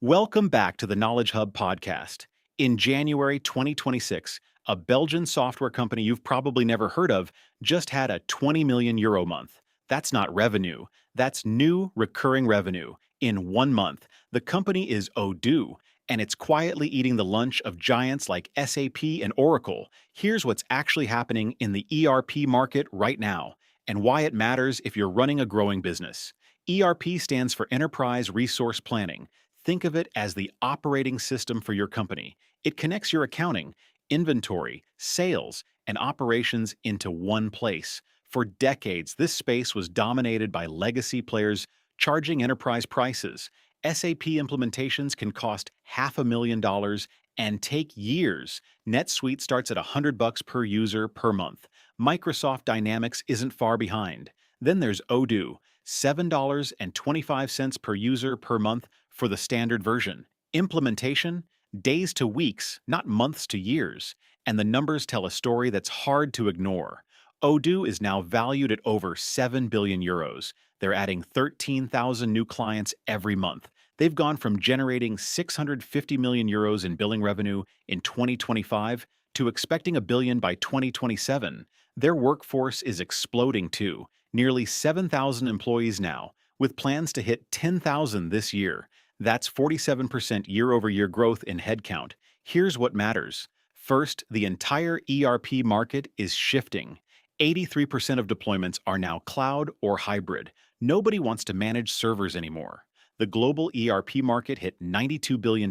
Welcome back to the Knowledge Hub podcast. In January 2026, a Belgian software company you've probably never heard of just had a 20 million euro month. That's not revenue, that's new recurring revenue. In 1 month, the company is Odoo, and it's quietly eating the lunch of giants like SAP and Oracle. Here's what's actually happening in the ERP market right now, and why it matters if you're running a growing business. ERP stands for Enterprise Resource Planning. Think of it as the operating system for your company. It connects your accounting, inventory, sales, and operations into one place. For decades, this space was dominated by legacy players charging enterprise prices. SAP implementations can cost $500,000 and take years. NetSuite starts at $100 per user per month. Microsoft Dynamics isn't far behind. Then there's Odoo, $7.25 per user per month for the standard version. Implementation? Days to weeks, not months to years. And the numbers tell a story that's hard to ignore. Odoo is now valued at over 7 billion euros. They're adding 13,000 new clients every month. They've gone from generating 650 million euros in billing revenue in 2025 to expecting a billion by 2027. Their workforce is exploding too. Nearly 7,000 employees now, with plans to hit 10,000 this year. That's 47% year-over-year growth in headcount. Here's what matters. First, the entire ERP market is shifting. 83% of deployments are now cloud or hybrid. Nobody wants to manage servers anymore. The global ERP market hit $92 billion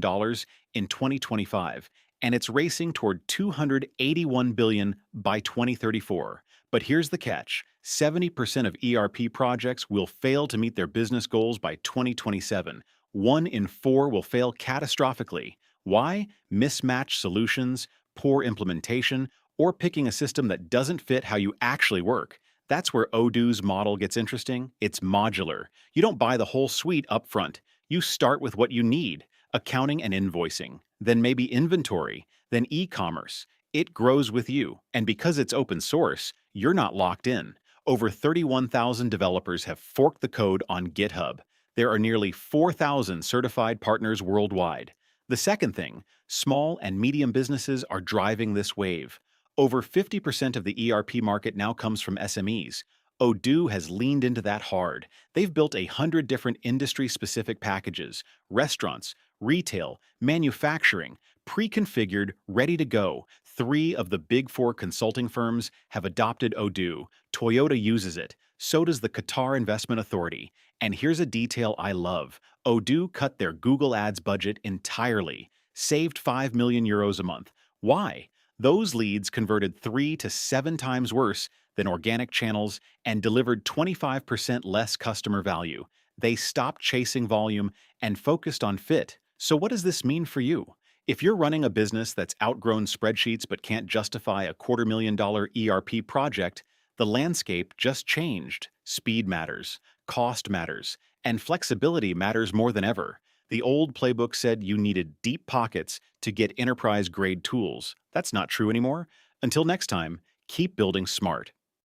in 2025, and it's racing toward $281 billion by 2034. But here's the catch. 70% of ERP projects will fail to meet their business goals by 2027. 1 in 4 will fail catastrophically. Why? Mismatched solutions, poor implementation, or picking a system that doesn't fit how you actually work. That's where Odoo's model gets interesting. It's modular. You don't buy the whole suite upfront. You start with what you need: accounting and invoicing, then maybe inventory, then e-commerce. It grows with you, and because it's open source, you're not locked in. Over 31,000 developers have forked the code on GitHub. There are nearly 4,000 certified partners worldwide. The second thing, small and medium businesses are driving this wave. Over 50% of the ERP market now comes from SMEs. Odoo has leaned into that hard. They've built 100 different industry-specific packages: restaurants, retail, manufacturing, pre-configured, ready to go. 3 of the big 4 consulting firms have adopted Odoo. Toyota uses it. So does the Qatar Investment Authority. And here's a detail I love. Odoo cut their Google Ads budget entirely, saved 5 million euros a month. Why? Those leads converted 3 to 7 times worse than organic channels and delivered 25% less customer value. They stopped chasing volume and focused on fit. So what does this mean for you? If you're running a business that's outgrown spreadsheets but can't justify a $250,000 ERP project, the landscape just changed. Speed matters, cost matters, and flexibility matters more than ever. The old playbook said you needed deep pockets to get enterprise-grade tools. That's not true anymore. Until next time, keep building smart.